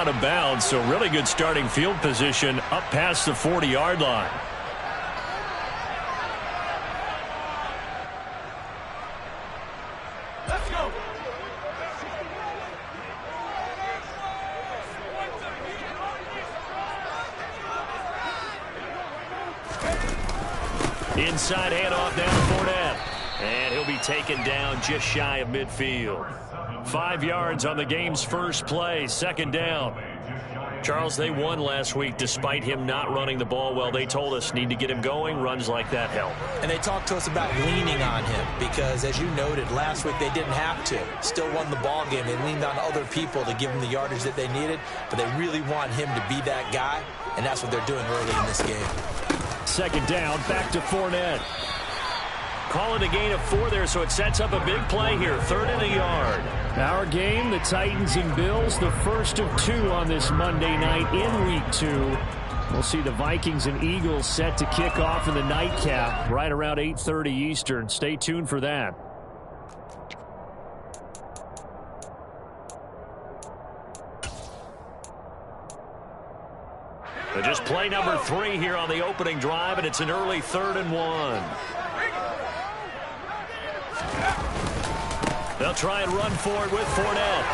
out of bounds, so really good starting field position up past the 40-yard line. Let's go. Inside handoff down to Fournette. And he'll be taken down just shy of midfield. 5 yards on the game's first play, second down. Charles, they won last week despite him not running the ball well. They told us need to get him going. Runs like that help. And they talked to us about leaning on him because, as you noted, last week they didn't have to. Still won the ball game. They leaned on other people to give them the yardage that they needed, but they really want him to be that guy, and that's what they're doing early in this game. Second down, back to Fournette. Call it a gain of 4 there, so it sets up a big play here. 3rd and a yard. Our game, the Titans and Bills, the first of 2 on this Monday night in Week 2. We'll see the Vikings and Eagles set to kick off in the nightcap right around 8:30 Eastern. Stay tuned for that. But just play number 3 here on the opening drive, and it's an early 3rd and 1. They'll try and run for it with Fournette.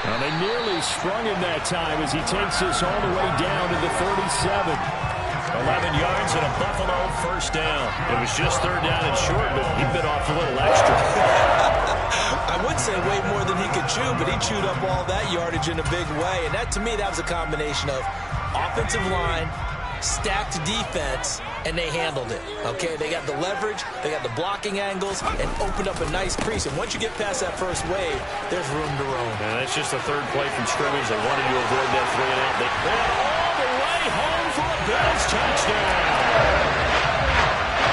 Now they nearly sprung him that time as he takes this all the way down to the 37. 11 yards and a Buffalo first down. It was just 3rd down and short, but he bit off a little extra. I would say way more than he could chew, but he chewed up all that yardage in a big way. And that, to me, that was a combination of offensive line, stacked defense, and they handled it. Okay, they got the leverage, they got the blocking angles, and opened up a nice crease. And once you get past that first wave, there's room to roam. And that's just the 3rd play from scrimmage. They wanted to avoid that 3 and out. They ran all the way home for a Bills touchdown.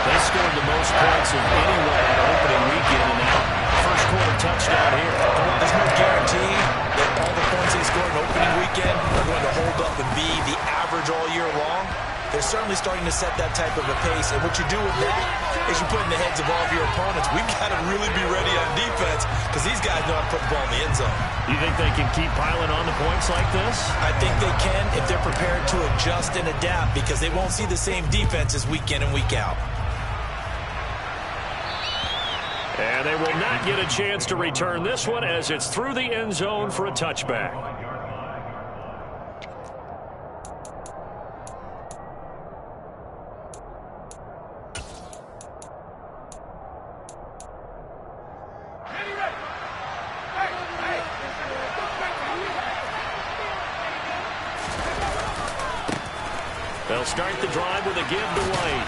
They scored the most points of anyone on opening weekend, and now first quarter touchdown here. There's no guarantee that all the points they scored in opening weekend are going to hold up and be the average all year long. They're certainly starting to set that type of a pace, and what you do with that is you put in the heads of all of your opponents, we've got to really be ready on defense because these guys know how to put the ball in the end zone. You think they can keep piling on the points like this? I think they can if they're prepared to adjust and adapt because they won't see the same defenses week in and week out. And they will not get a chance to return this one as it's through the end zone for a touchback. They'll start the drive with a give to White.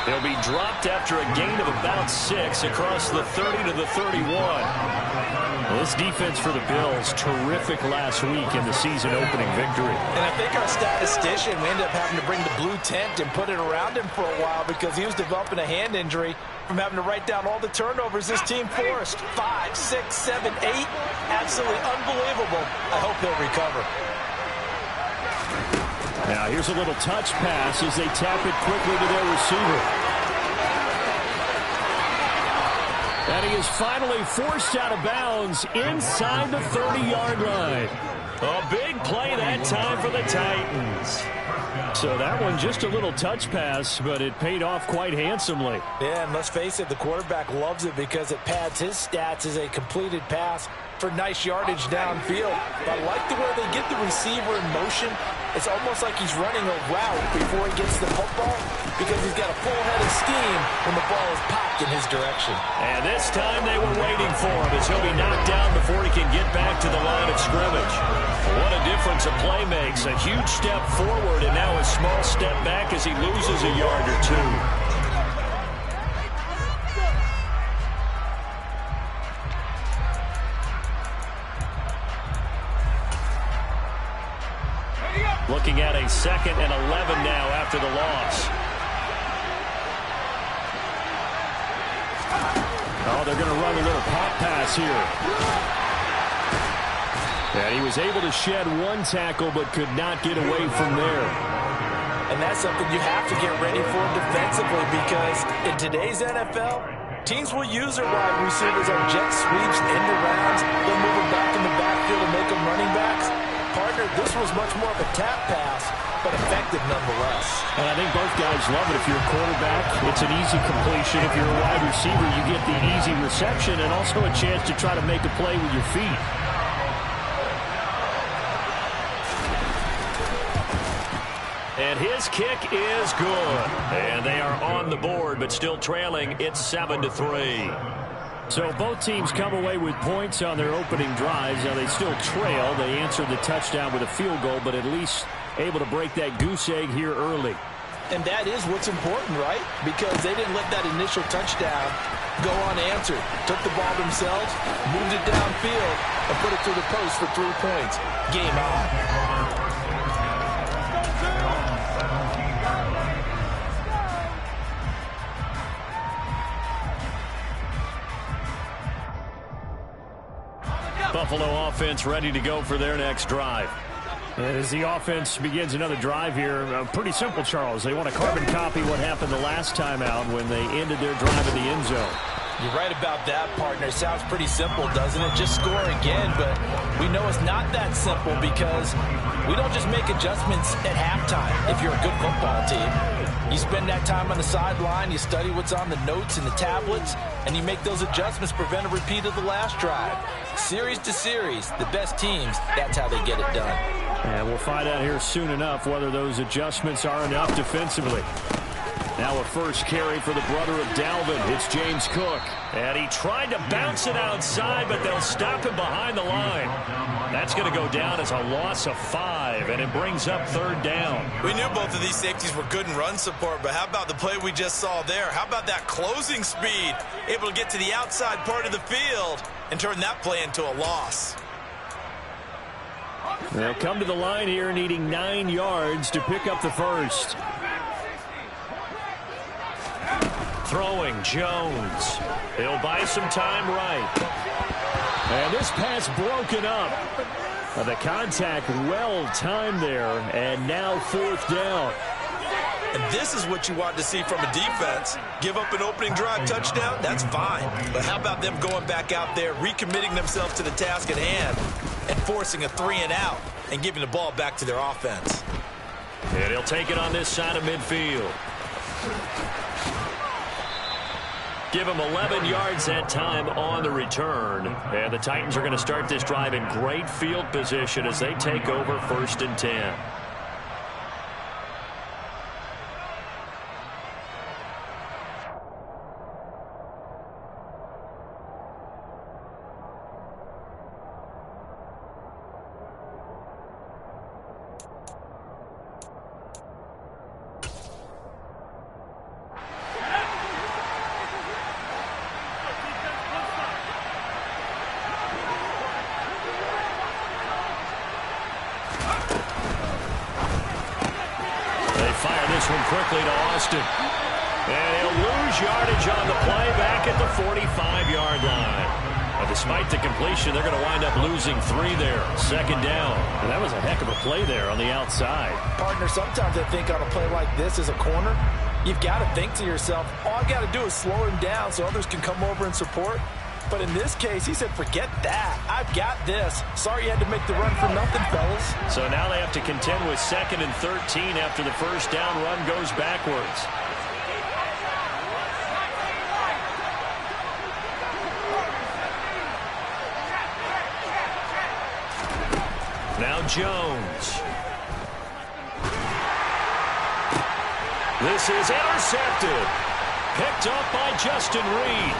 They'll be dropped after a gain of about 6 across the 30 to the 31. Well, this defense for the Bills, terrific last week in the season opening victory. And I think our statistician, we ended up having to bring the blue tent and put it around him for a while because he was developing a hand injury from having to write down all the turnovers this team forced. 5, 6, 7, 8. Absolutely unbelievable. I hope he'll recover. Now here's a little touch pass as they tap it quickly to their receiver. And he is finally forced out of bounds inside the 30-yard line. A big play that time for the Titans. So that one just a little touch pass, but it paid off quite handsomely. Yeah, and let's face it, the quarterback loves it because it pads his stats as a completed pass for nice yardage downfield. But I like the way they get the receiver in motion. It's almost like he's running a route before he gets the football because he's got a full head of steam when the ball is popped in his direction. And this time they were waiting for him as he'll be knocked down before he can get back to the line of scrimmage. What a difference a play makes. A huge step forward and now a small step back as he loses a yard or 2. Looking at a 2nd and 11 now after the loss. Oh, they're going to run a little pop pass here. And he was able to shed 1 tackle but could not get away from there. And that's something you have to get ready for defensively because in today's NFL, teams will use their wide receivers on jet sweeps, end arounds. They'll move them back in the backfield and make them running backs. Part was much more of a tap pass, but effective nonetheless. And I think both guys love it. If you're a quarterback, it's an easy completion. If you're a wide receiver, you get the easy reception and also a chance to try to make a play with your feet. And his kick is good. And they are on the board, but still trailing. It's 7-3. So both teams come away with points on their opening drives. Now they still trail. They answered the touchdown with a field goal, but at least able to break that goose egg here early. And that is what's important, right? Because they didn't let that initial touchdown go unanswered. Took the ball themselves, moved it downfield, and put it through the post for 3 points. Game on. Buffalo offense ready to go for their next drive. And as the offense begins another drive here, pretty simple, Charles. They want to carbon copy what happened the last time out when they ended their drive in the end zone. You're right about that, partner. Sounds pretty simple, doesn't it? Just score again, but we know it's not that simple because we don't just make adjustments at halftime if you're a good football team. You spend that time on the sideline, you study what's on the notes and the tablets, and you make those adjustments, prevent a repeat of the last drive. Series to series, the best teams, that's how they get it done. And we'll find out here soon enough whether those adjustments are enough defensively. Now a first carry for the brother of Dalvin. It's James Cook. And he tried to bounce it outside, but they'll stop him behind the line. That's going to go down as a loss of 5, and it brings up 3rd down. We knew both of these safeties were good in run support, but how about the play we just saw there? How about that closing speed? Able to get to the outside part of the field and turn that play into a loss. They'll come to the line here needing 9 yards to pick up the first. Throwing Jones. He'll buy some time right. And this pass broken up. The contact well timed there, and now 4th down. And this is what you want to see from a defense. Give up an opening drive touchdown, that's fine. But how about them going back out there, recommitting themselves to the task at hand, and forcing a 3-and-out, and giving the ball back to their offense. And he'll take it on this side of midfield. Give him 11 yards that time on the return. And the Titans are going to start this drive in great field position as they take over 1st and 10. One quickly to Austin. And he'll lose yardage on the play back at the 45-yard line. But despite the completion, they're going to wind up losing 3 there. 2nd down. And that was a heck of a play there on the outside. Partner, sometimes I think on a play like this as a corner, you've got to think to yourself, all I've got to do is slow him down so others can come over and support. But in this case, he said, forget that. I've got this. Sorry you had to make the run for nothing, fellas. So now they have to contend with 2nd and 13 after the first down run goes backwards. Now Jones. This is intercepted. Picked up by Justin Reed.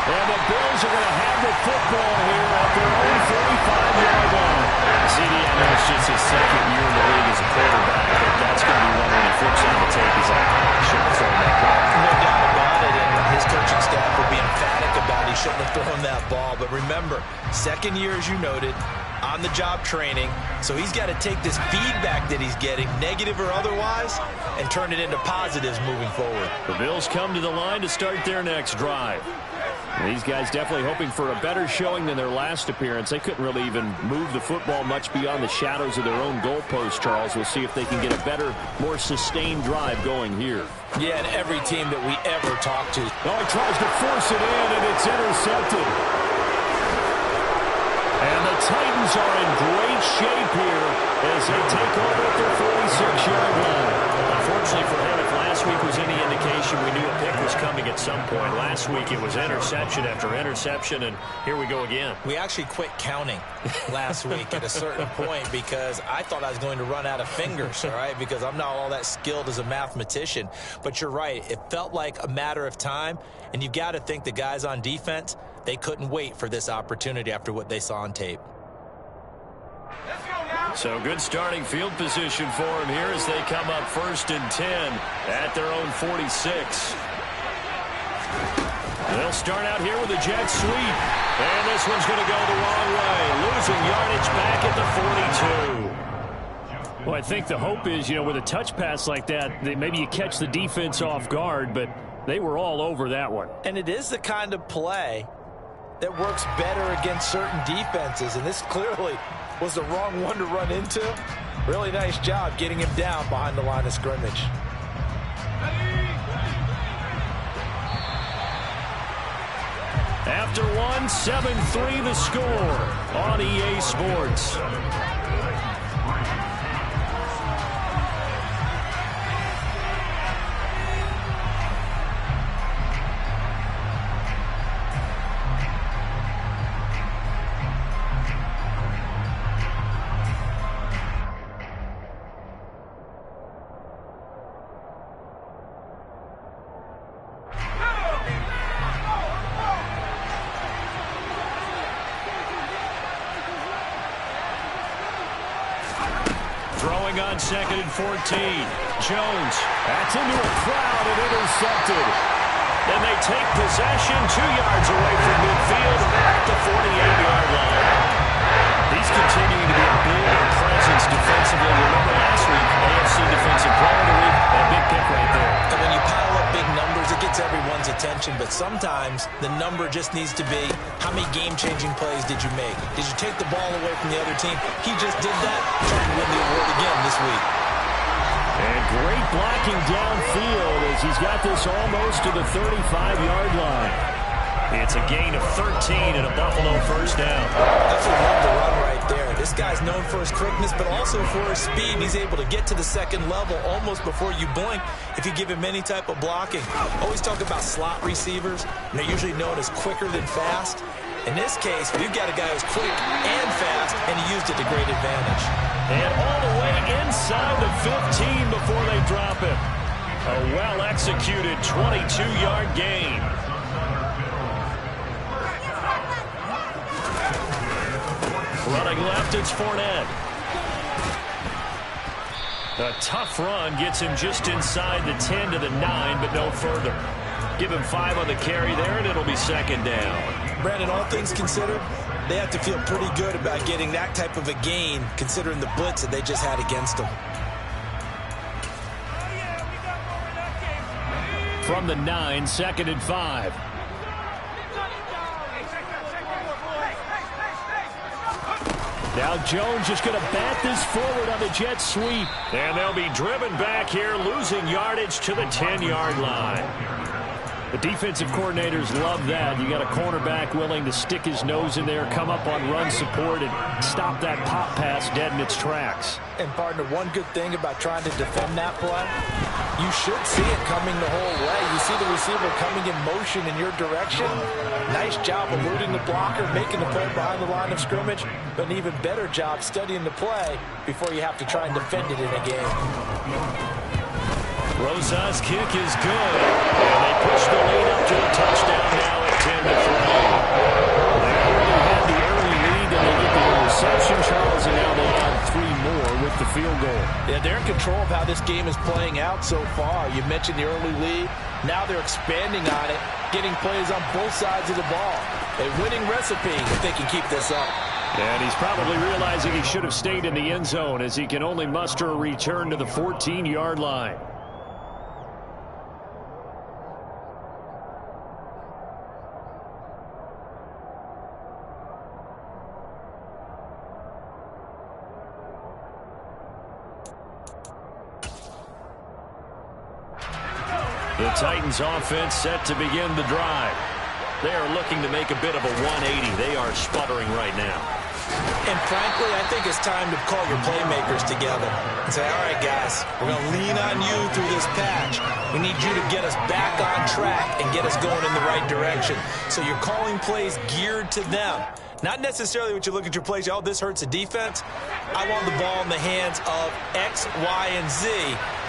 And the Bills are going to have the football here at their own 45-yard line. CD, I know it's just his 2nd year in the league as a quarterback, but that's going to be one when he flips on the tape. He's like, I shouldn't have thrown that ball. No doubt about it, and his coaching staff will be emphatic about he shouldn't have thrown that ball. But remember, 2nd year, as you noted, on-the-job training, so he's got to take this feedback that he's getting, negative or otherwise, and turn it into positives moving forward. The Bills come to the line to start their next drive. These guys definitely hoping for a better showing than their last appearance. They couldn't really even move the football much beyond the shadows of their own goalpost, Charles. We'll see if they can get a better, more sustained drive going here. Yeah, and every team that we ever talk to. Oh, he tries to force it in, and it's intercepted. And the Titans are in great shape as they take over at their 46-yard line. Unfortunately for him, if last week was any indication, we knew a pick was coming at some point. Last week it was interception after interception, and here we go again. We actually quit counting last week at a certain point because I thought I was going to run out of fingers, all right, because I'm not all that skilled as a mathematician. But you're right. It felt like a matter of time, and you've got to think the guys on defense, they couldn't wait for this opportunity after what they saw on tape. So good starting field position for them here as they come up 1st and 10 at their own 46. They'll start out here with a jet sweep. And this one's going to go the wrong way. Losing yardage back at the 42. Well, I think the hope is, with a touch pass like that, maybe you catch the defense off guard, but they were all over that one. And it is the kind of play that works better against certain defenses, and this clearly was the wrong one to run into. Really nice job getting him down behind the line of scrimmage. After one, 7-3 the score on EA Sports. Throwing on 2nd and 14. Jones. That's into a crowd and intercepted. And they take possession 2 yards away from midfield at the 48-yard line. He's continuing to be a big presence defensively. Remember last week, AFC Defensive Player of the Week, a big pick right there. And when you pile up big numbers, it gets everyone's attention, but sometimes the number just needs to be how many game-changing plays did you make? Did you take the ball away from the other team? He just did that, trying to win the award again this week. And great blocking downfield as he's got this almost to the 35-yard line. It's a gain of 13 and a Buffalo first down. Definitely love the run right there. This guy's known for his quickness, but also for his speed. He's able to get to the second level almost before you blink if you give him any type of blocking. Always talk about slot receivers, and they're usually known as quicker than fast. In this case, we've got a guy who's quick and fast, and he used it to great advantage. And all the way inside the 15 before they drop him. A well-executed 22-yard gain. Running left, it's Fournette. A tough run gets him just inside the 10 to the 9, but no further. Give him 5 on the carry there, and it'll be 2nd down. Brandon, all things considered, they have to feel pretty good about getting that type of a gain, considering the blitz that they just had against them. From the 9, 2nd and 5. Now Jones just going to bat this forward on the jet sweep. And they'll be driven back here, losing yardage to the 10-yard line. The defensive coordinators love that. You got a cornerback willing to stick his nose in there, come up on run support, and stop that pop pass dead in its tracks. And, partner, one good thing about trying to defend that play, you should see it coming the whole way. You see the receiver coming in motion in your direction. Nice job eluding the blocker, making the play behind the line of scrimmage, but an even better job studying the play before you have to try and defend it in a game. Rosa's kick is good, and they push the lead up to a touchdown now at 10-3. They already had the early lead, and they get the interception, Charles, and now they have 3 more with the field goal. Yeah, they're in control of how this game is playing out so far. You mentioned the early lead. Now they're expanding on it, getting plays on both sides of the ball. A winning recipe if they can keep this up. And he's probably realizing he should have stayed in the end zone as he can only muster a return to the 14-yard line. The Titans offense set to begin the drive. They are looking to make a bit of a 180. They are sputtering right now. And frankly, I think it's time to call your playmakers together and say, all right, guys, we're going to lean on you through this patch. We need you to get us back on track and get us going in the right direction. So you're calling plays geared to them. Not necessarily what you look at your plays, oh, this hurts the defense. I want the ball in the hands of X, Y, and Z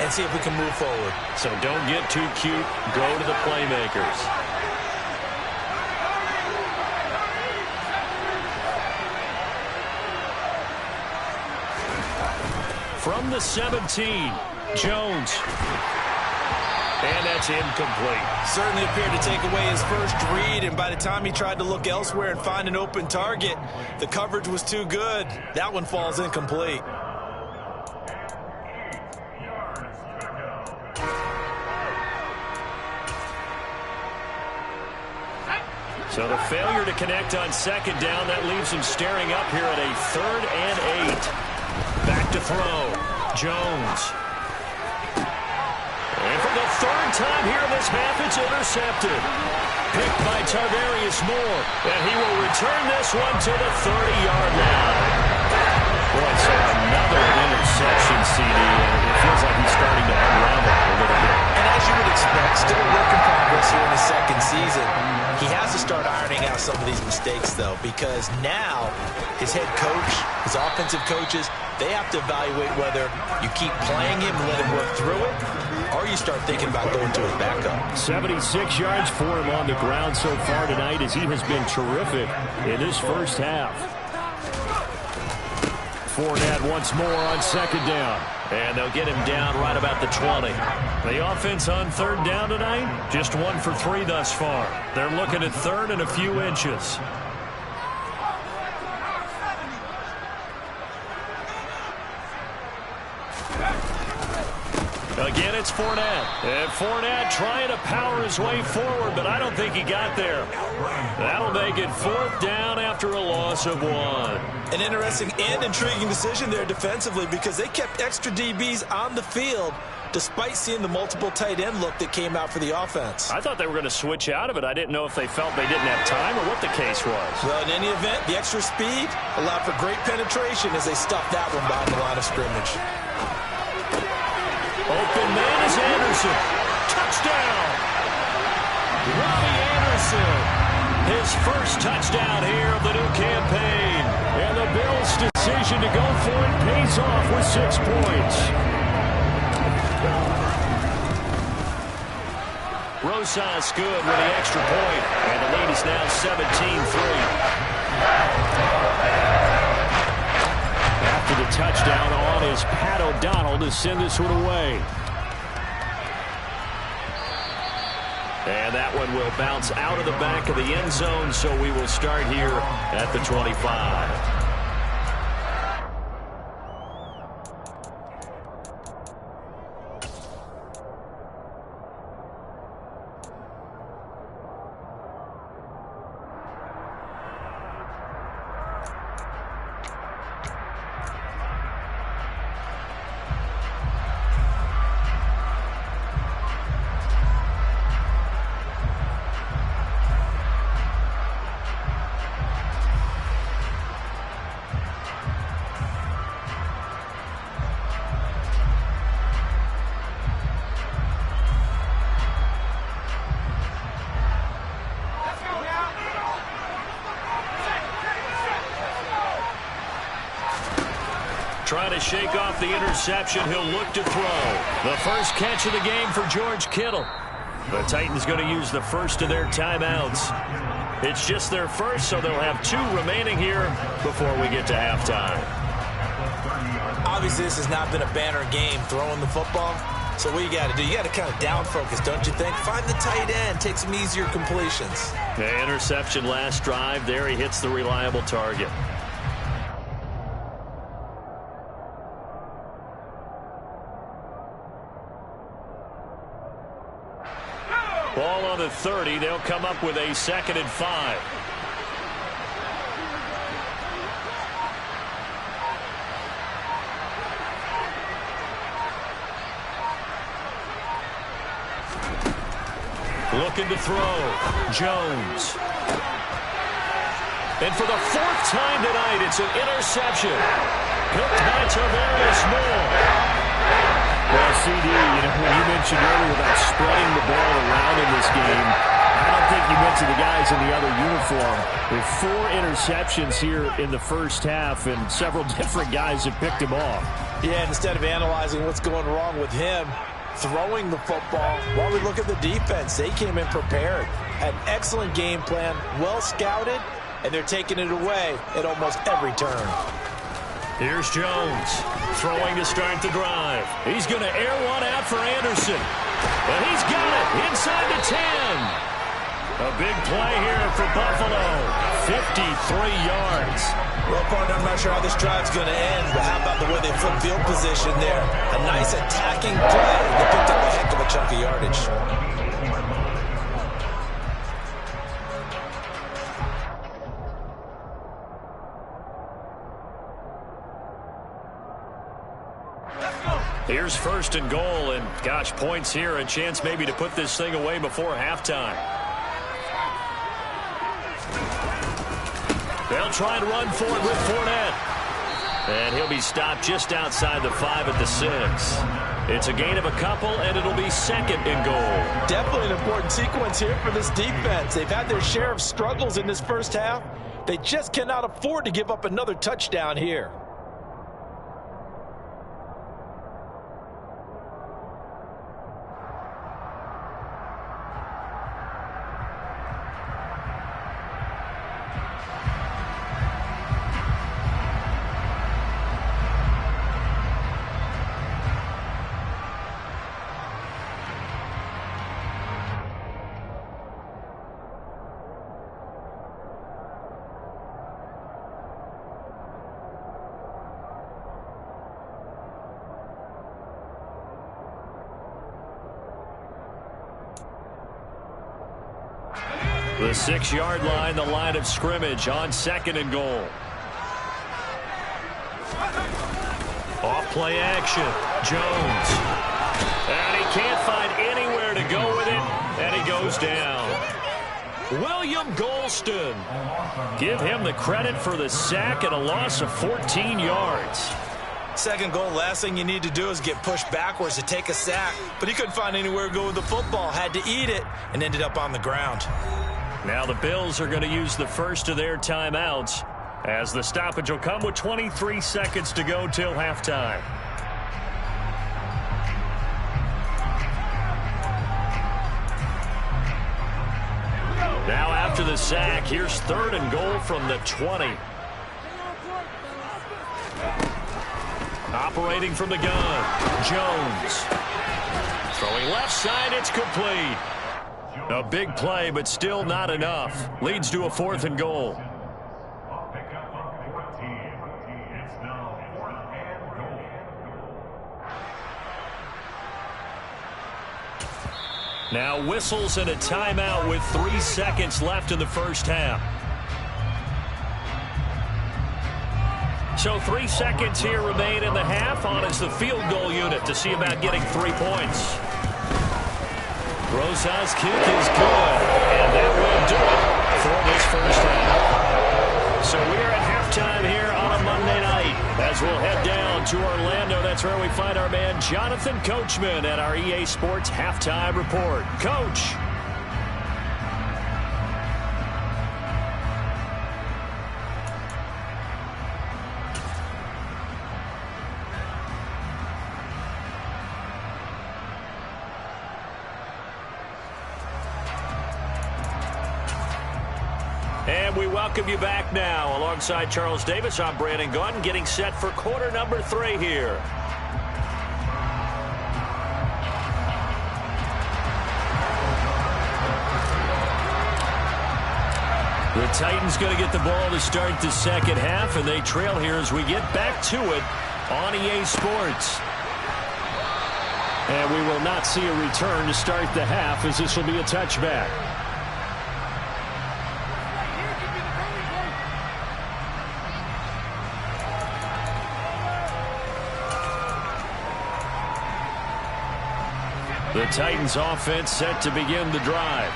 and see if we can move forward. So don't get too cute. Go to the playmakers. From the 17, Jones. And that's incomplete. Certainly appeared to take away his first read, and by the time he tried to look elsewhere and find an open target, the coverage was too good. That one falls incomplete. So the failure to connect on second down, that leaves him staring up here at a 3rd and 8. Back to throw. Jones. And for the 3rd time here in this half, it's intercepted. Picked by Tarvarius Moore. And he will return this one to the 30-yard line. Boy, so another interception, CD. And it feels like he's starting to unravel a little bit. And as you would expect, still a work in progress here in his second season. He has to start ironing out some of these mistakes, though, because now his head coach, his offensive coaches, they have to evaluate whether you keep playing him and let him work through it, or you start thinking about going to his backup. 76 yards for him on the ground so far tonight, as he has been terrific in this first half. Fournette once more on second down. And they'll get him down right about the 20. The offense on 3rd down tonight, just 1 for 3 thus far. They're looking at 3rd and a few inches. Again, it's Fournette. And Fournette trying to power his way forward, but I don't think he got there. That'll make it 4th down after a loss of 1. An interesting and intriguing decision there defensively, because they kept extra DBs on the field despite seeing the multiple tight end look that came out for the offense. I thought they were going to switch out of it. I didn't know if they felt they didn't have time or what the case was. Well, in any event, the extra speed allowed for great penetration as they stuffed that one behind the line of scrimmage. Open man is Anderson. Touchdown! Robbie Anderson. His first touchdown here of the new campaign. And the Bills' decision to go for it pays off with 6 points. Rosas good with the extra point. And the lead is now 17-3. After the touchdown on is Pat O'Donnell to send this one away. And that one will bounce out of the back of the end zone, so we will start here at the 25. Trying to shake off the interception. He'll look to throw. The first catch of the game for George Kittle. The Titans going to use the first of their timeouts. It's just their first, so they'll have 2 remaining here before we get to halftime. Obviously, this has not been a banner game throwing the football. So what you got to do, you got to kind of down focus, don't you think? Find the tight end, take some easier completions. The interception last drive. There he hits the reliable target. Ball on the 30. They'll come up with a 2nd and 5. Looking to throw. Jones. And for the fourth time tonight, it's an interception. Picked by Tavarius Moore. Well, CD, when you mentioned earlier about spreading the ball around in this game, I don't think you mentioned the guys in the other uniform. With 4 interceptions here in the first half, and several different guys have picked him off. Yeah, instead of analyzing what's going wrong with him, throwing the football, while we look at the defense, they came in prepared. Had an excellent game plan, well scouted, and they're taking it away at almost every turn. Here's Jones, throwing to start the drive. He's going to air one out for Anderson. And he's got it inside the 10. A big play here for Buffalo. 53 yards. Well, partner, I'm not sure how this drive's going to end, but how about the way they flip field position there? A nice attacking play. They picked up a heck of a chunk of yardage. Here's first and goal, and gosh, points here, a chance maybe to put this thing away before halftime. They'll try and run for it with Fournette. And he'll be stopped just outside the 5 at the 6. It's a gain of a couple, and it'll be second and goal. Definitely an important sequence here for this defense. They've had their share of struggles in this first half. They just cannot afford to give up another touchdown here. The 6-yard line, the line of scrimmage on second and goal. Off play action. Jones. And he can't find anywhere to go with it, and he goes down. William Golston. Give him the credit for the sack and a loss of 14 yards. Second goal, last thing you need to do is get pushed backwards to take a sack. But he couldn't find anywhere to go with the football, had to eat it, and ended up on the ground. Now the Bills are going to use the first of their timeouts, as the stoppage will come with 23 seconds to go till halftime. Now after the sack, here's third and goal from the 20. Operating from the gun, Jones. Throwing left side, it's complete. A big play, but still not enough. Leads to a fourth and goal. Now whistles and a timeout with 3 seconds left in the first half. So 3 seconds here remain in the half. On is the field goal unit to see about getting 3 points. Rosas' kick is good, and that will do it for this first half. So we are at halftime here on a Monday night as we'll head down to Orlando. That's where we find our man Jonathan Coachman at our EA Sports Halftime Report. Coach. And we welcome you back now. Alongside Charles Davis, I'm Brandon Gunn, getting set for quarter number 3 here. The Titans going to get the ball to start the second half, and they trail here as we get back to it on EA Sports. And we will not see a return to start the half, as this will be a touchback. The Titans offense set to begin the drive.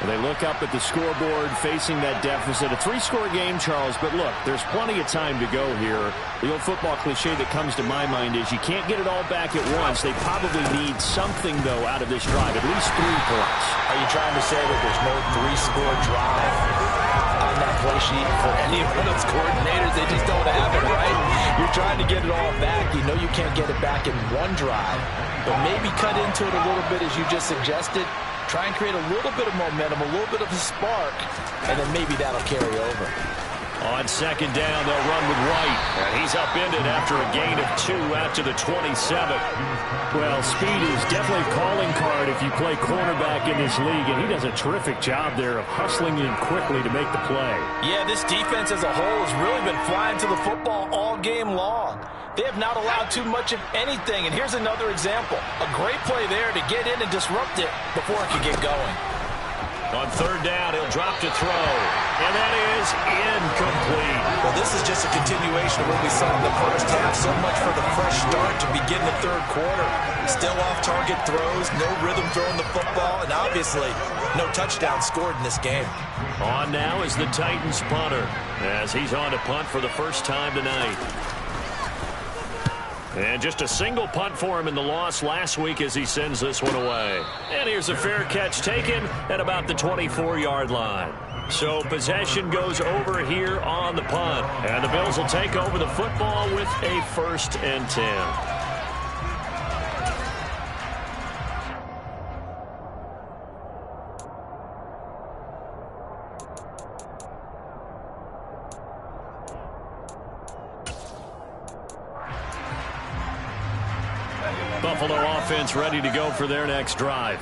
They look up at the scoreboard facing that deficit. A 3-score game, Charles, but look, there's plenty of time to go here. The old football cliche that comes to my mind is you can't get it all back at once. They probably need something, though, out of this drive, at least 3 points. Are you trying to say that there's no 3-score drive on that play sheet for any one of those coordinators? They just don't have it, right? You're trying to get it all back. You know you can't get it back in one drive, but maybe cut into it a little bit as you just suggested. Try and create a little bit of momentum, a little bit of a spark, and then maybe that'll carry over. On second down, they'll run with White. And he's upended after a gain of 2 out to the 27. Well, speed is definitely a calling card if you play cornerback in this league, and he does a terrific job there of hustling in quickly to make the play. Yeah, this defense as a whole has really been flying to the football all game long. They have not allowed too much of anything, and here's another example. A great play there to get in and disrupt it before it could get going. On third down, he'll drop to throw, and that is incomplete. Well, this is just a continuation of what we saw in the first half. So much for the fresh start to begin the third quarter. Still off-target throws, no rhythm throwing the football, and obviously no touchdown scored in this game. On now is the Titans punter, as he's on to punt for the first time tonight. And just a single punt for him in the loss last week as he sends this one away. And here's a fair catch taken at about the 24-yard line. So possession goes over here on the punt. And the Bills will take over the football with a 1st and 10. Buffalo offense ready to go for their next drive.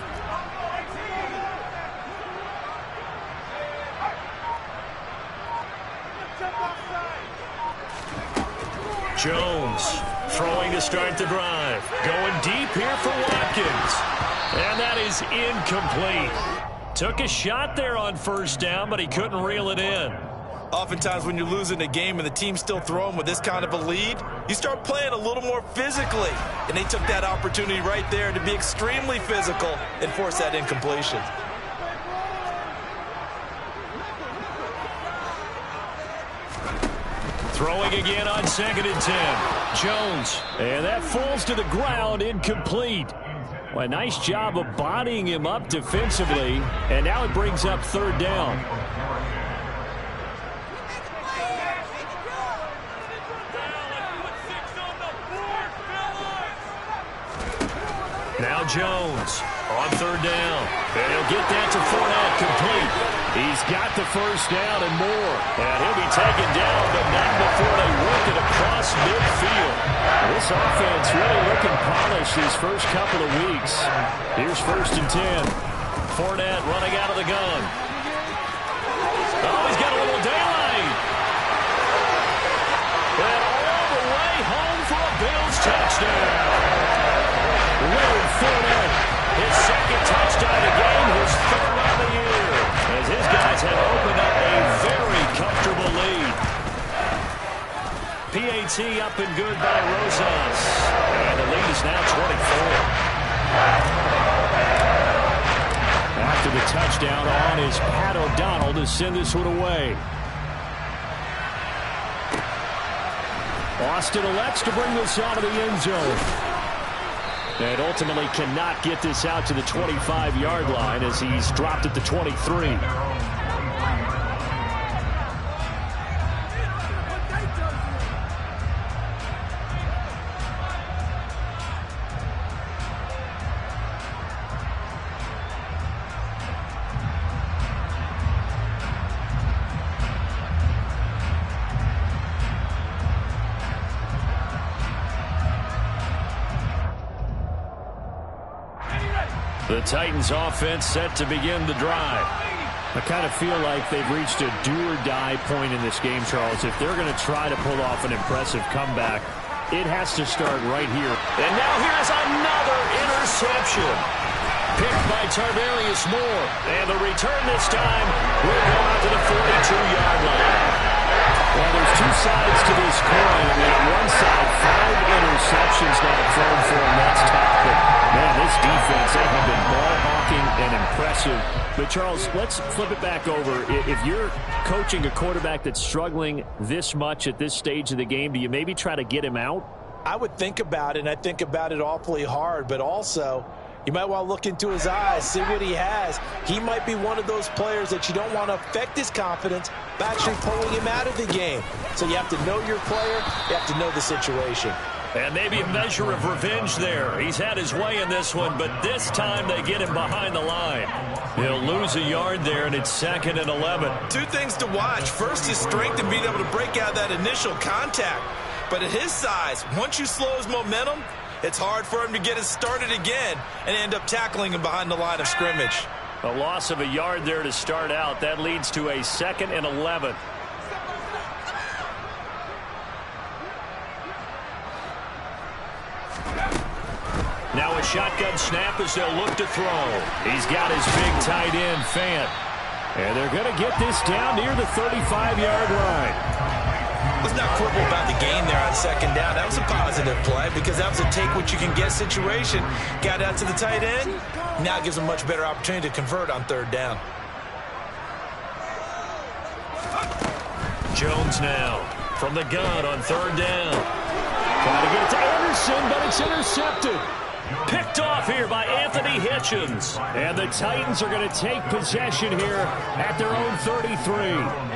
Jones throwing to start the drive. Going deep here for Watkins. And that is incomplete. Took a shot there on first down, but he couldn't reel it in. Oftentimes when you're losing a game and the team's still throwing with this kind of a lead, you start playing a little more physically. And they took that opportunity right there to be extremely physical and force that incompletion. Throwing again on 2nd and 10. Jones. And that falls to the ground, incomplete. Well, a nice job of bodying him up defensively. And now it brings up 3rd down. Now Jones on 3rd down. And he'll get that to Fournette complete. He's got the first down and more. And he'll be taken down, but not before they work it across midfield. This offense really looking polished these first couple of weeks. Here's 1st and 10. Fournette running out of the gun. Oh, he's got a little daylight. And all the way home for a Bills touchdown. Leonard Fournette, his 2nd touchdown of the game, his 3rd of the year, as his guys have opened up a very comfortable lead. PAT up and good by Rosas, and the lead is now 24. After the touchdown on is Pat O'Donnell to send this one away. Austin elects to bring this out of the end zone. And ultimately cannot get this out to the 25-yard line as he's dropped at the 23. The Titans offense set to begin the drive. I kind of feel like they've reached a do-or-die point in this game, Charles. If they're going to try to pull off an impressive comeback, it has to start right here. And now here's another interception. Picked by Tarvarius Moore. And the return this time will go out to the 42-yard line. Well, there's 2 sides to this coin. I mean, on one side, 5 interceptions now thrown for him. That's tough. But, man, this defense, they have been ball hawking and impressive. But, Charles, let's flip it back over. If you're coaching a quarterback that's struggling this much at this stage of the game, do you maybe try to get him out? I would think about it, and I think about it awfully hard, but also you might want to look into his eyes, see what he has. He might be one of those players that you don't want to affect his confidence by actually pulling him out of the game. So you have to know your player, you have to know the situation. And maybe a measure of revenge there. He's had his way in this one, but this time they get him behind the line. He'll lose a yard there, and it's 2nd and 11. Two things to watch. First, his strength in being able to break out that initial contact. But at his size, once you slow his momentum, it's hard for him to get it started again and end up tackling him behind the line of scrimmage. A loss of a yard there to start out. That leads to a 2nd and 11. Now a shotgun snap as they'll look to throw. He's got his big tight end, Fant. And they're going to get this down near the 35-yard line. Let's not quibble about the gain there on 2nd down. That was a positive play because that was a take-what-you-can-get situation. Got out to the tight end. Now it gives them a much better opportunity to convert on 3rd down. Jones now from the gun on 3rd down. Trying to get it to Anderson, but it's intercepted. Picked off here by Anthony Hitchens. And the Titans are going to take possession here at their own 33.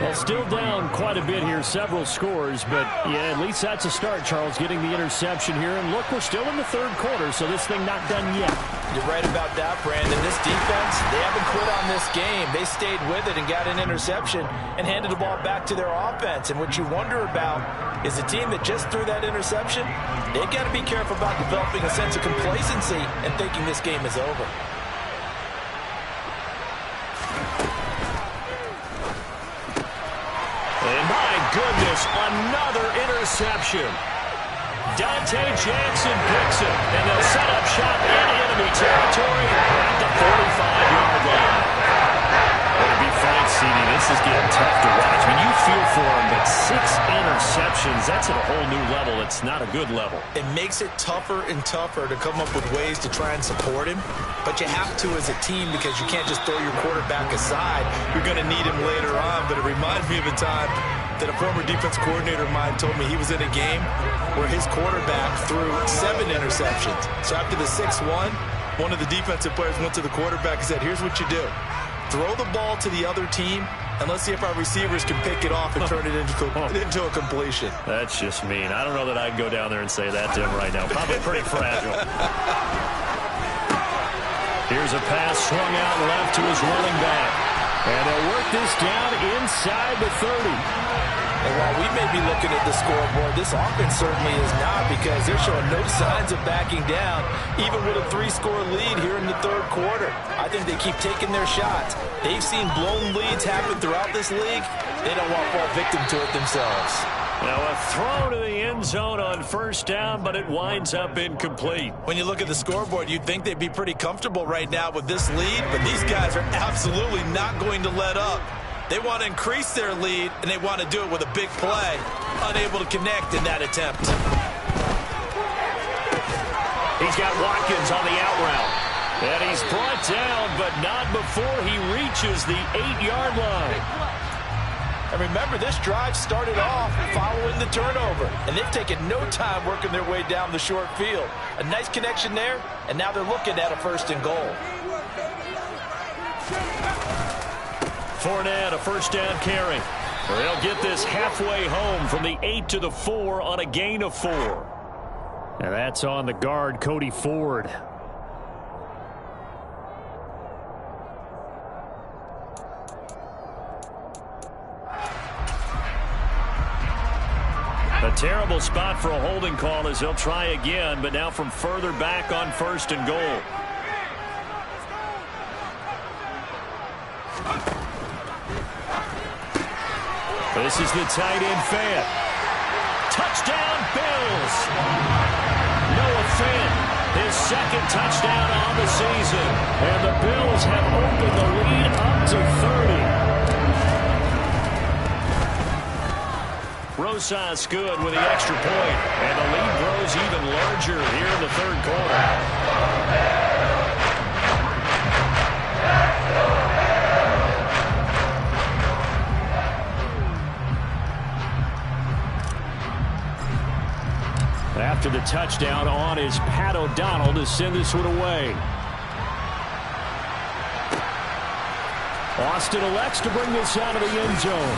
Well, still down quite a bit here, several scores. But, yeah, at least that's a start, Charles, getting the interception here. And, look, we're still in the 3rd quarter, so this thing not done yet. You're right about that, Brandon. This defense, they haven't quit on this game. They stayed with it and got an interception and handed the ball back to their offense. And what you wonder about is a team that just threw that interception, they've got to be careful about developing a sense of complacency and thinking this game is over. And my goodness, another interception. Dante Jackson picks it, and they'll set up shop in enemy territory at the 45-yard line. Well, to be frank, CD, this is getting tough to watch. I mean, you feel for him, but 6 interceptions, that's at a whole new level. It's not a good level. It makes it tougher and tougher to come up with ways to try and support him, but you have to as a team because you can't just throw your quarterback aside. You're going to need him later on, but it reminds me of a time that a former defense coordinator of mine told me he was in a game where his quarterback threw 7 interceptions. So after the 6-1, one of the defensive players went to the quarterback and said, here's what you do. Throw the ball to the other team, and let's see if our receivers can pick it off and turn it into a completion. That's just mean. I don't know that I'd go down there and say that to him right now. Probably pretty fragile. Here's a pass swung out left to his running back. And they'll work this down inside the 30. And while we may be looking at the scoreboard, this offense certainly is not because they're showing no signs of backing down, even with a 3-score lead here in the 3rd quarter. I think they keep taking their shots. They've seen blown leads happen throughout this league. They don't want to fall victim to it themselves. Now a throw to the end zone on 1st down, but it winds up incomplete. When you look at the scoreboard, you'd think they'd be pretty comfortable right now with this lead, but these guys are absolutely not going to let up. They want to increase their lead, and they want to do it with a big play. Unable to connect in that attempt. He's got Watkins on the out route. And he's brought down, but not before he reaches the 8-yard line. And remember, this drive started off following the turnover, and they've taken no time working their way down the short field. A nice connection there, and now they're looking at a 1st and goal. Fournette, a 1st down carry. They'll get this halfway home from the 8 to the 4 on a gain of 4. And that's on the guard, Cody Ford. A terrible spot for a holding call as they'll try again, but now from further back on 1st and goal. This is the tight end Fant. Touchdown, Bills. Noah Fant, his 2nd touchdown on the season. And the Bills have opened the lead up to 30. Rosas good with the extra point. And the lead grows even larger here in the 3rd quarter. After the touchdown, on is Pat O'Donnell to send this one away. Austin elects to bring this out of the end zone.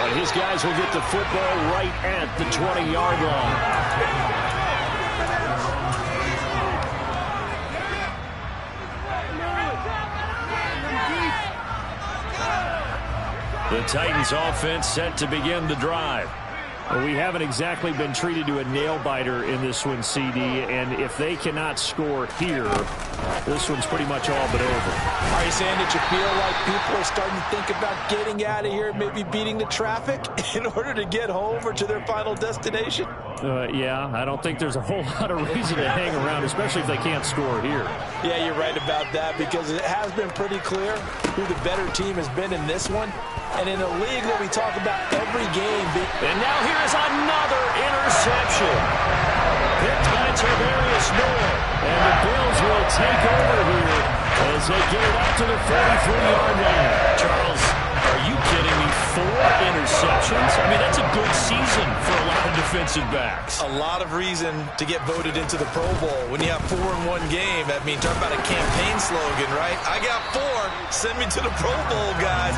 And his guys will get the football right at the 20-yard line. The Titans offense set to begin the drive. Well, we haven't exactly been treated to a nail-biter in this one, CD, and if they cannot score here, this one's pretty much all but over. Are you saying that you feel like people are starting to think about getting out of here, maybe beating the traffic in order to get home or to their final destination? Yeah, I don't think there's a whole lot of reason to hang around, especially if they can't score here. Yeah, you're right about that, because it has been pretty clear who the better team has been in this one. And in a league that we talk about every game. And now here is another interception. Picked by Tarvarius Moore. And the Bills will take over here as they get it up to the 43-yard line. Charles, are you kidding me? 4 interceptions? I mean, that's a good season for a lot of defensive backs. A lot of reason to get voted into the Pro Bowl. When you have 4 in one game, I mean, talk about a campaign slogan, right? I got 4. Send me to the Pro Bowl, guys.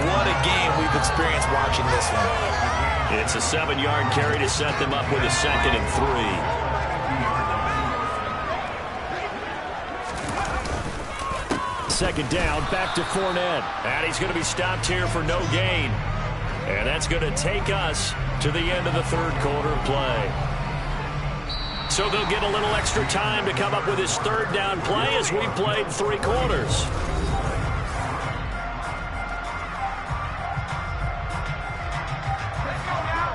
What a game we've experienced watching this one. It's a 7-yard carry to set them up with a 2nd and 3. Second down, back to Fournette. And he's going to be stopped here for no gain. And that's going to take us to the end of the third quarter of play. So they'll get a little extra time to come up with his third down play as we played 3 quarters.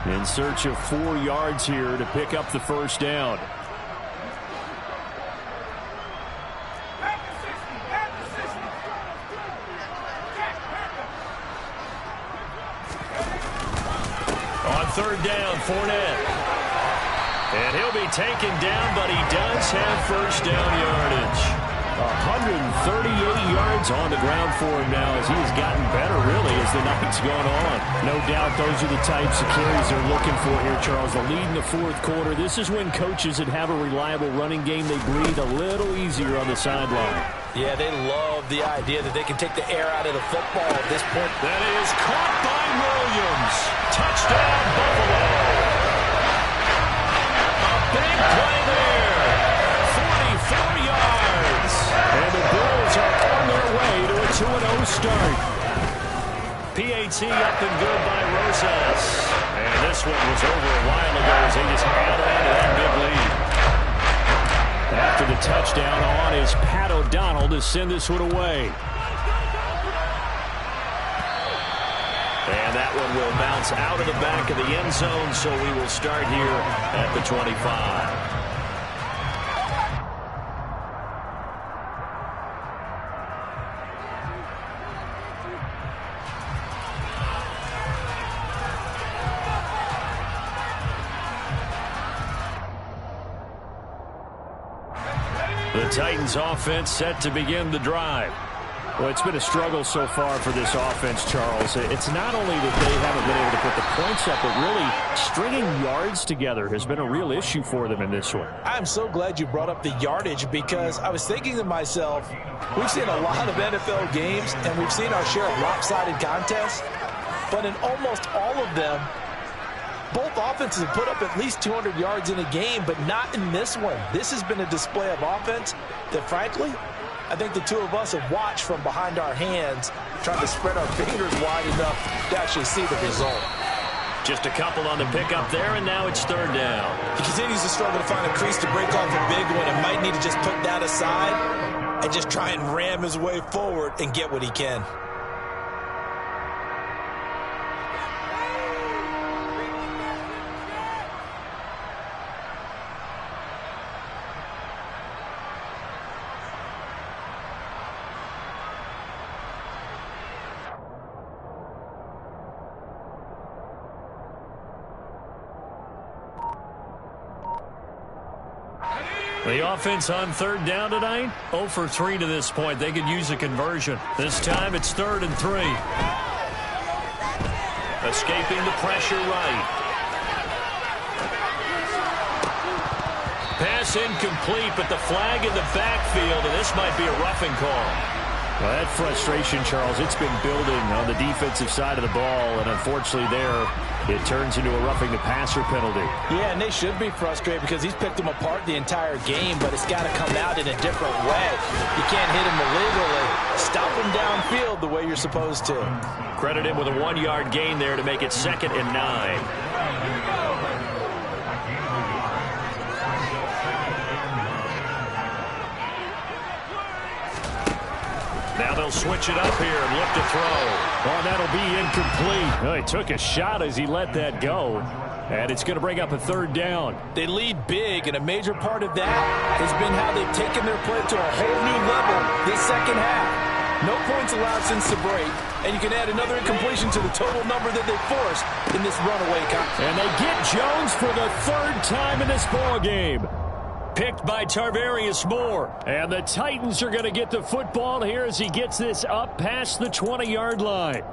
In search of 4 yards here to pick up the first down. On third down, Fournette. And he'll be taken down, but he does have first down yardage. 138 yards on the ground for him now as he has gotten better, really, as the night's gone on. No doubt those are the types of carries they're looking for here, Charles. The lead in the fourth quarter. This is when coaches that have a reliable running game, they breathe a little easier on the sideline. Yeah, they love the idea that they can take the air out of the football at this point. That is caught by Williams. Touchdown, Buffalo. A big play there. 44 yards. And the Bills are on their way to a 2-0 start. PAT up and good by Rosas. And this one was over a while ago as they just held on to that big lead. After the touchdown, on is Pat O'Donnell to send this one away. And that one will bounce out of the back of the end zone, so we will start here at the 25. The Titans offense set to begin the drive. Well, it's been a struggle so far for this offense, Charles. It's not only that they haven't been able to put the points up, but really stringing yards together has been a real issue for them in this one. I'm so glad you brought up the yardage, because I was thinking to myself, we've seen a lot of NFL games and we've seen our share of lopsided contests, but in almost all of them, both offenses have put up at least 200 yards in a game, but not in this one. This has been a display of offense that, frankly, I think the two of us have watched from behind our hands, trying to spread our fingers wide enough to actually see the result. Just a couple on the pickup there, and now it's third down. He continues to struggle to find a crease to break off a big one, and might need to just put that aside and just try and ram his way forward and get what he can. The offense on third down tonight, 0 for 3 to this point. They could use a conversion. This time it's 3rd and 3. Escaping the pressure right. pass incomplete, but the flag in the backfield, and this might be a roughing call. Well, that frustration, Charles, it's been building on the defensive side of the ball, and unfortunately there, it turns into a roughing the passer penalty. Yeah, and they should be frustrated because he's picked them apart the entire game, but it's got to come out in a different way. You can't hit him illegally. Stop him downfield the way you're supposed to. Credit him with a 1-yard gain there to make it 2nd and 9. Now they'll switch it up here and look to throw. Oh, that'll be incomplete. Oh, he took a shot as he let that go. And it's going to bring up a 3rd down. They lead big, and a major part of that has been how they've taken their play to a whole new level this second half. No points allowed since the break, and you can add another incompletion to the total number that they forced in this runaway contest. And they get Jones for the 3rd time in this ball game. Picked by Tarvarius Moore. And the Titans are going to get the football here as he gets this up past the 20-yard line.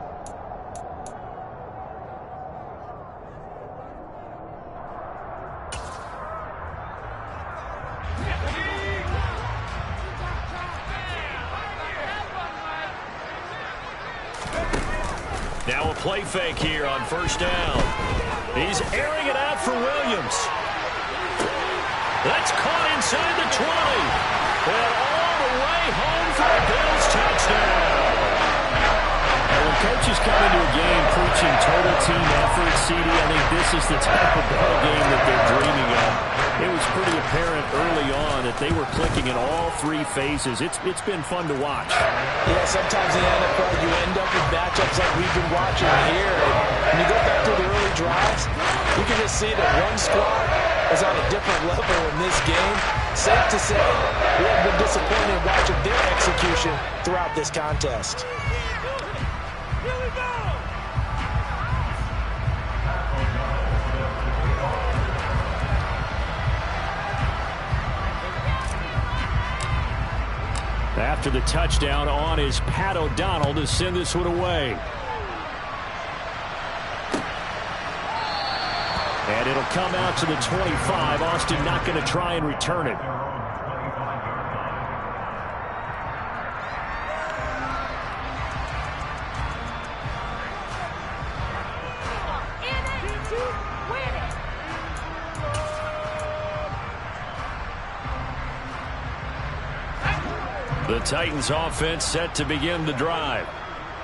Now a play fake here on 1st down. He's airing it out for Williams. That's caught inside the 20. And all the way home for a Bills touchdown. And when coaches come into a game preaching total team effort, CD, I think this is the type of ball game that they're dreaming of. It was pretty apparent early on that they were clicking in all 3 phases. It's been fun to watch. Yeah, sometimes in the NFL you end up with matchups like we've been watching here. And when you go back to the early drives, you can just see that one squad is on a different level in this game. Safe to say, we have been disappointed in watching their execution throughout this contest. Here we go! After the touchdown on is Pat O'Donnell to send this one away. And it'll come out to the 25. Austin not going to try and return it. The Titans offense set to begin the drive.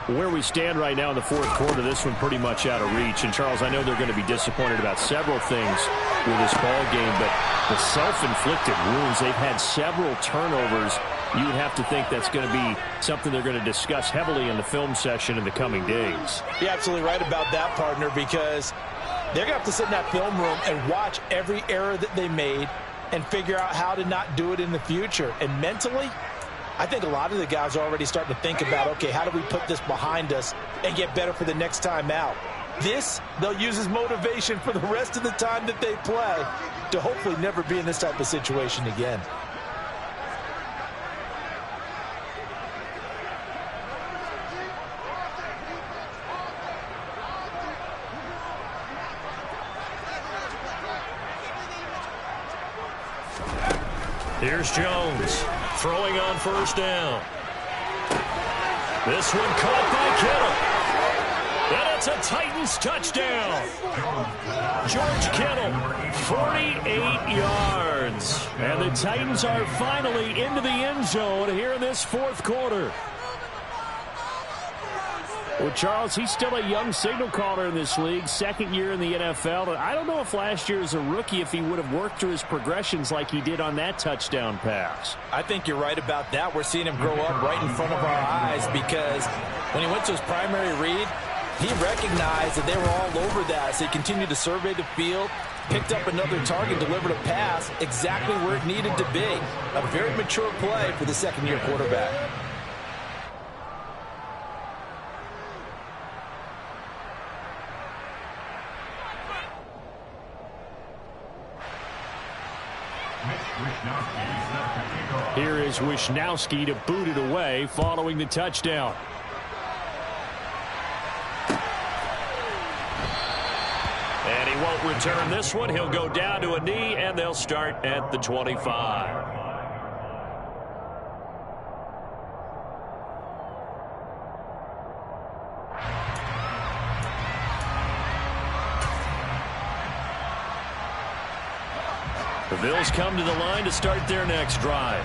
Where we stand right now in the 4th quarter, this one pretty much out of reach. And, Charles, I know they're going to be disappointed about several things with this ball game, but the self-inflicted wounds, they've had several turnovers. You would have to think that's going to be something they're going to discuss heavily in the film session in the coming days. You're absolutely right about that, partner, because they're going to have to sit in that film room and watch every error that they made and figure out how to not do it in the future. And mentally, I think a lot of the guys are already starting to think about, okay, how do we put this behind us and get better for the next time out? This, they'll use as motivation for the rest of the time that they play to hopefully never be in this type of situation again. Here's Jones throwing on 1st down. This one caught by Kittle. And it's a Titans touchdown. George Kittle, 48 yards. And the Titans are finally into the end zone here in this 4th quarter. Well, Charles, he's still a young signal caller in this league, 2nd year in the NFL. And I don't know if last year as a rookie, if he would have worked through his progressions like he did on that touchdown pass. I think you're right about that. We're seeing him grow up right in front of our eyes because when he went to his primary read, he recognized that they were all over that. So he continued to survey the field, picked up another target, delivered a pass exactly where it needed to be. A very mature play for the 2nd-year quarterback. Here is Wisnowski to boot it away following the touchdown. And he won't return this one. He'll go down to a knee, and they'll start at the 25. The Bills come to the line to start their next drive.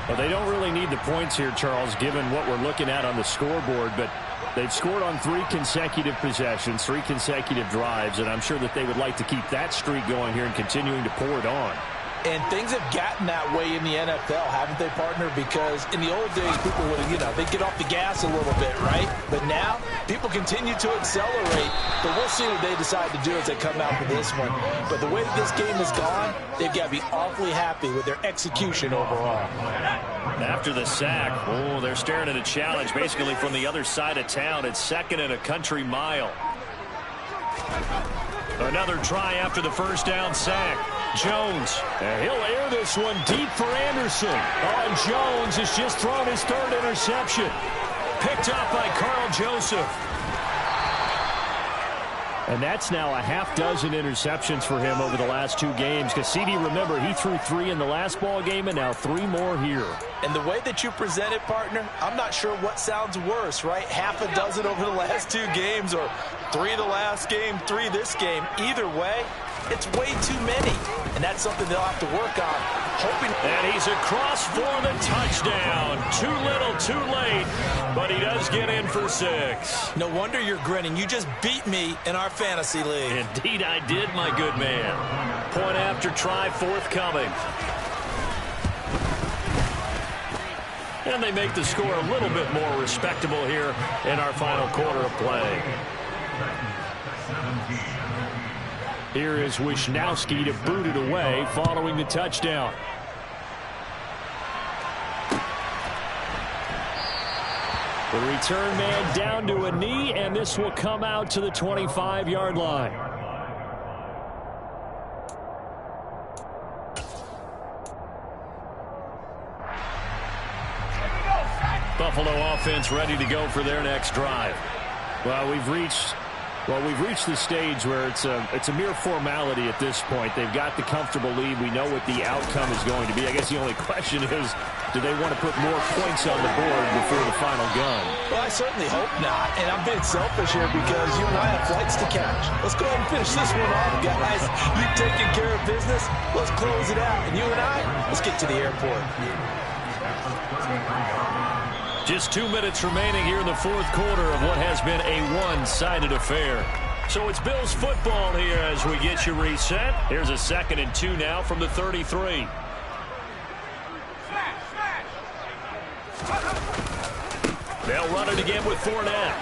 Well, they don't really need the points here, Charles, given what we're looking at on the scoreboard, but they've scored on 3 consecutive possessions, 3 consecutive drives, and I'm sure that they would like to keep that streak going here and continuing to pour it on. And things have gotten that way in the NFL, haven't they, partner? Because in the old days, people would, they'd get off the gas a little bit, right? But now, people continue to accelerate. But we'll see what they decide to do as they come out for this one. But the way that this game has gone, they've got to be awfully happy with their execution overall. After the sack, they're staring at a challenge basically from the other side of town. It's 2nd and a country mile. Another try after the first down sack. Jones, and he'll air this one deep for Anderson. And Jones has just thrown his 3rd interception. Picked up by Carl Joseph. And that's now a half-dozen interceptions for him over the last 2 games. Because CD, remember, he threw 3 in the last ball game and now 3 more here. And the way that you present it, partner, I'm not sure what sounds worse, right? Half a dozen over the last 2 games or 3 the last game, 3 this game. Either way, it's way too many. And that's something they'll have to work on. And he's across for the touchdown. Too little, too late. But he does get in for 6. No wonder you're grinning. You just beat me in our fantasy league. Indeed I did, my good man. Point after try forthcoming. And they make the score a little bit more respectable here in our final quarter of play. Here is Wisnowski to boot it away following the touchdown. The return man down to a knee, and this will come out to the 25-yard line. Buffalo offense ready to go for their next drive. Well, we've reached the stage where it's a mere formality at this point. They've got the comfortable lead. We know what the outcome is going to be. I guess the only question is, do they want to put more points on the board before the final gun? Well, I certainly hope not. And I'm being selfish here because you and I have flights to catch. Let's go ahead and finish this one off, guys. You've taken care of business. Let's close it out. And you and I, let's get to the airport. Just 2 minutes remaining here in the 4th quarter of what has been a one-sided affair. So it's Bills football here as we get you reset. Here's a 2nd and 2 now from the 33. They'll run it again with Fournette.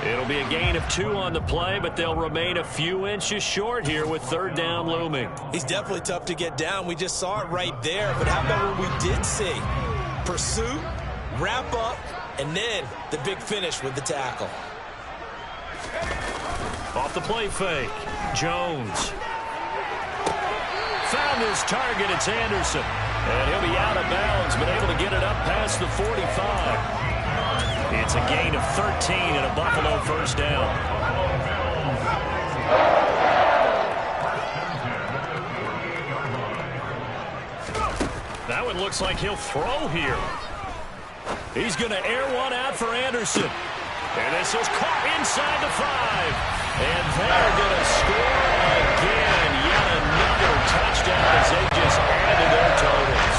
It'll be a gain of 2 on the play, but they'll remain a few inches short here with 3rd down looming. He's definitely tough to get down. We just saw it right there. But how about what we did see? Pursuit, wrap up, and then the big finish with the tackle. Off the play fake. Jones. Found his target. It's Anderson. And he'll be out of bounds, but able to get it up past the 45. It's a gain of 13 and a Buffalo first down. That one looks like he'll throw here. He's going to air one out for Anderson. And this is caught inside the 5. And they're going to score again. Yet another touchdown as they just added their totals.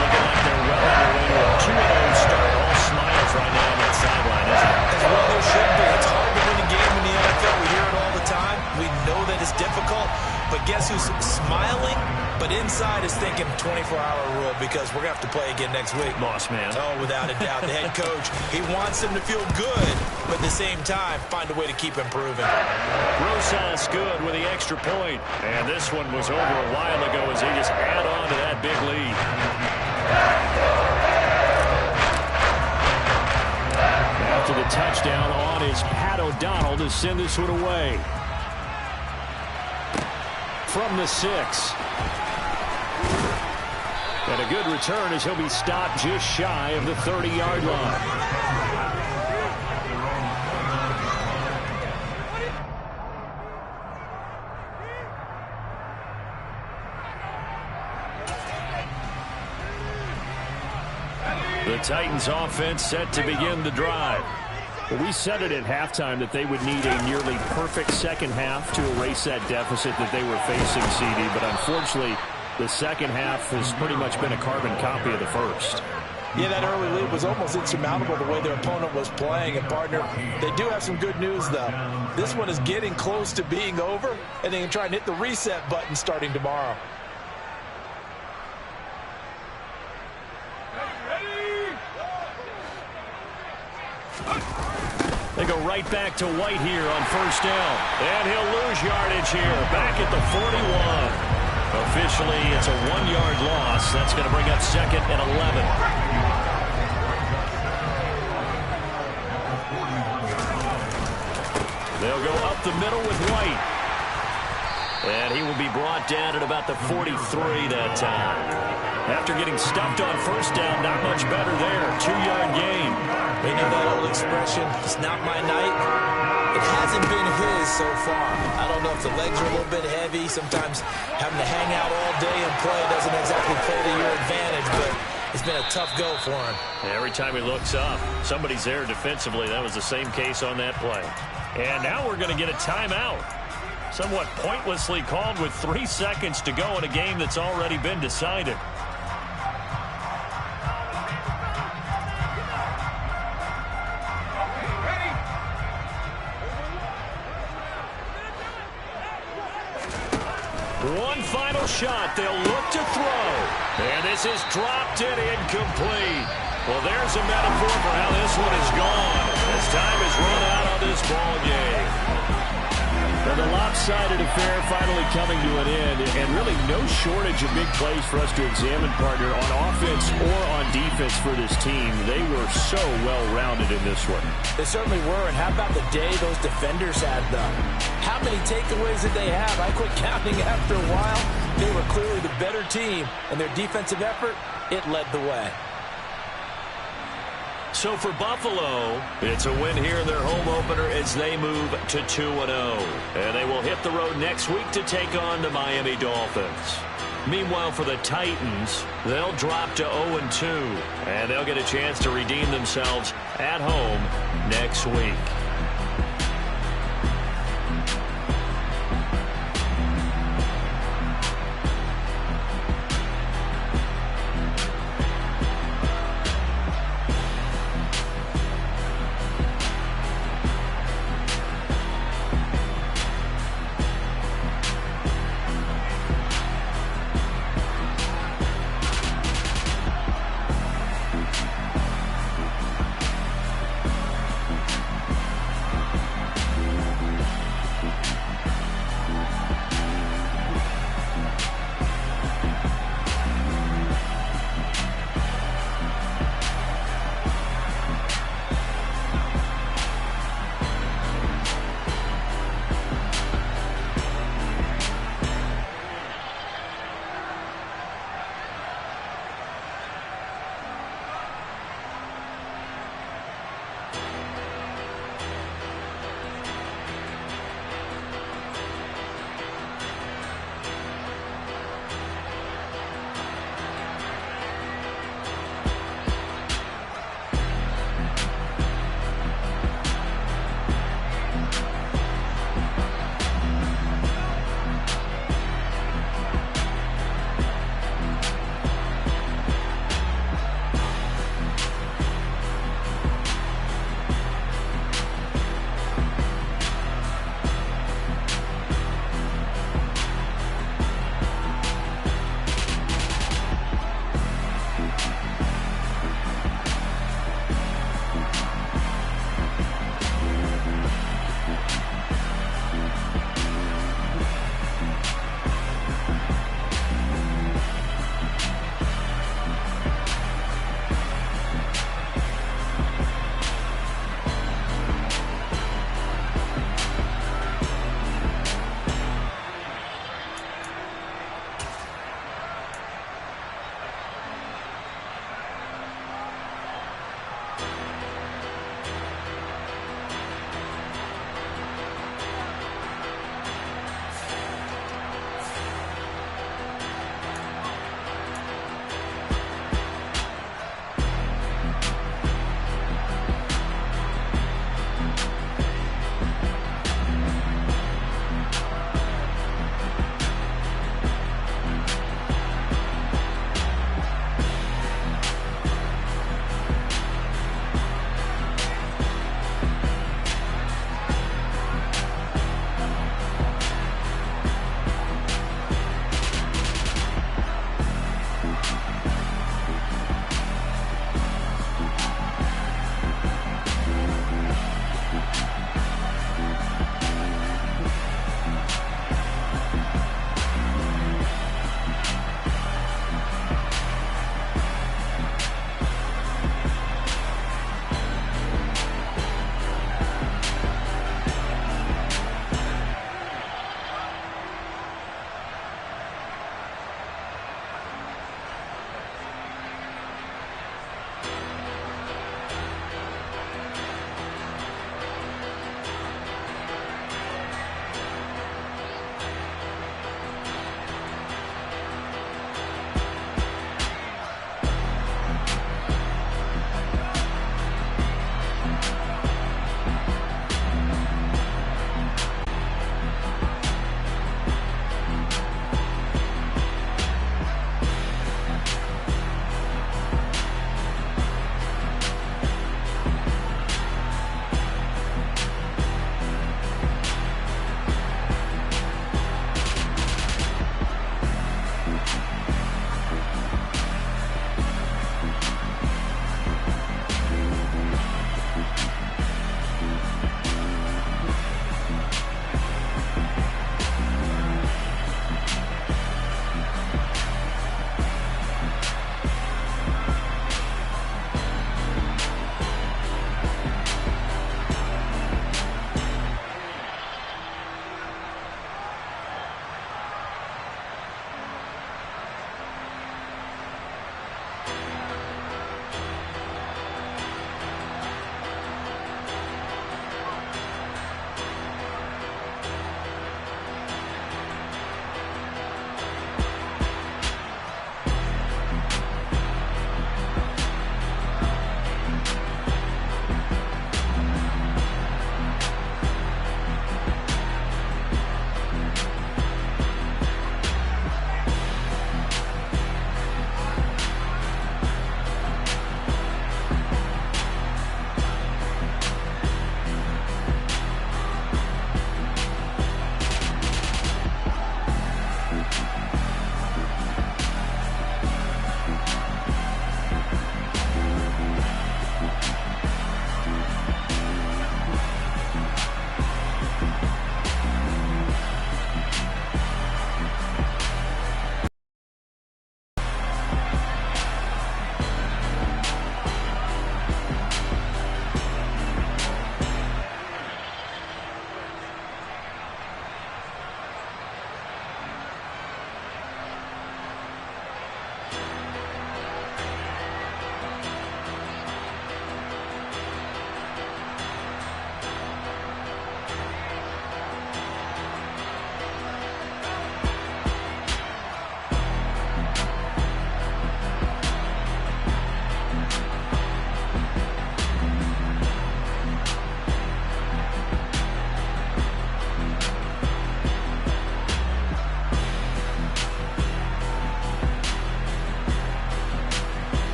Looking like they're well underway to a 2-0 start. All smiles right now on that sideline, isn't it? As well there should be. It's hard to win a game in the NFL. We hear it all the time. We know that it's difficult. But guess who's smiling? But inside is thinking 24-hour rule because we're going to have to play again next week. Boss man. Oh, without a doubt. The head coach, he wants them to feel good, but at the same time, find a way to keep improving. Rosas good with the extra point. And this one was over a while ago as he just add on to that big lead. After the touchdown on is Pat O'Donnell to send this one away. From the 6. And a good return as he'll be stopped just shy of the 30-yard line. Titans offense set to begin the drive. Well, we said it at halftime that they would need a nearly perfect second half to erase that deficit that they were facing, CD. But unfortunately, the second half has pretty much been a carbon copy of the first. Yeah, that early lead was almost insurmountable the way their opponent was playing. And, partner, they do have some good news, though. This one is getting close to being over, and they can try and hit the reset button starting tomorrow. They go right back to White here on first down. And he'll lose yardage here, back at the 41. Officially, it's a 1-yard loss. That's going to bring up second and 11. They'll go up the middle with White. And he will be brought down at about the 43 that time. After getting stuffed on first down, not much better there. 2-yard gain. You know that old expression, it's not my night? It hasn't been his so far. I don't know if the legs are a little bit heavy. Sometimes having to hang out all day and play doesn't exactly play to your advantage, but it's been a tough go for him. Every time he looks up, somebody's there defensively. That was the same case on that play. And now we're going to get a timeout. Somewhat pointlessly called with 3 seconds to go in a game that's already been decided. One final shot. They'll look to throw. And this is dropped and incomplete. Well, there's a metaphor for how this one is gone. As time has run out on this ball game. And the lopsided affair finally coming to an end. And really no shortage of big plays for us to examine, partner, on offense or on defense for this team. They were so well-rounded in this one. They certainly were. And how about the day those defenders had, though? How many takeaways did they have? I quit counting after a while. They were clearly the better team, and their defensive effort, it led the way. So for Buffalo, it's a win here in their home opener as they move to 2-0. And they will hit the road next week to take on the Miami Dolphins. Meanwhile, for the Titans, they'll drop to 0-2. And they'll get a chance to redeem themselves at home next week.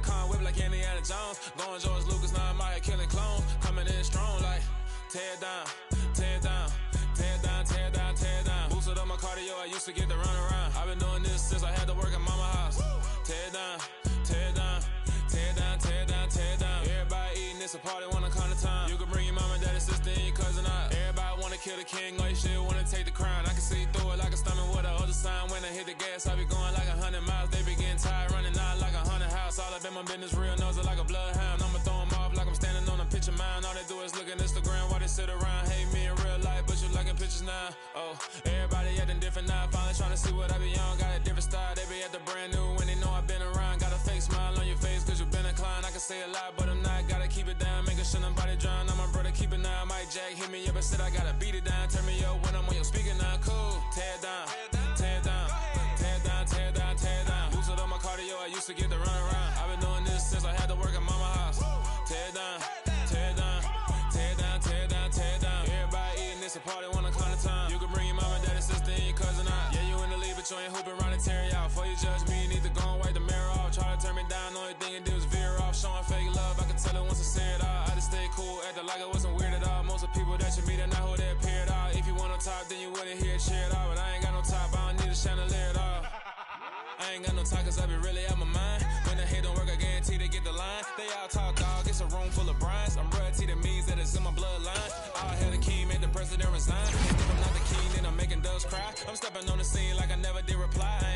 con whip like Indiana Jones. Going George Lucas, now I'm out here killing clones. Coming in strong like, tear down, tear down, tear down, tear down, tear down. Boosted up my cardio, I used to get to run around. I've been doing this since I had to work at mama house. Tear down, tear down, tear down, tear down, tear down. Everybody eating, it's a party, wanna come to time. You can bring your mama, daddy, sister, and your cousin out. Everybody wanna kill the king, or you shit wanna take the crown. I can see through it like a stomach with a other sign. When I hit the gas, I be going like 100 miles. They be getting tired, running out like 100 house. All up in my business, real nose like a bloodhound. I'ma throw them off like I'm standing on a picture mine. All they do is look at Instagram while they sit around. Hate me in real life, but you liking pictures now. Oh, everybody acting different now. Finally trying to see what I be on. Got a different style, they be at the brand new when they know I've been around. Got a fake smile on your face cause you been inclined. I can say a lot, but I'm not. Gotta keep it down, making sure nobody drown. I'm my brother, keep it now. Mike Jack hit me up and said I gotta beat it down. Turn me up when I'm on your speaker now. Cool, tear down, tear down, tear down, tear down, tear down. Boosted up my cardio, I used to get to run around. I've been doing this since I had to work at mama house. Tear down, tear down, tear down, tear down, tear down. Everybody eating, it's a party, wanna come to time. You can bring your mama, daddy, sister, and your cousin out. Yeah, you in the lead, but you ain't hooping around and tear you out. Before you judge me, you need to go and wipe the mirror off. Try to turn me down, only thing it did was veer off. Showing fake love, I can tell it once I say it all. I just stay cool, acting like it wasn't weird at all. Most of the people that you meet are not who they appear at all. If you want on top, then you wouldn't hear it cheer at all. But I ain't got no top, I don't need a chandelier at all. I ain't got no talk cause I be really out my mind. When the hate don't work, I guarantee they get the line. They all talk dog, it's a room full of brinds. I'm royalty, that means that it's in my bloodline. All hell the king, made the president resign. If I'm not the king, then I'm making doves cry. I'm stepping on the scene like I never did reply. I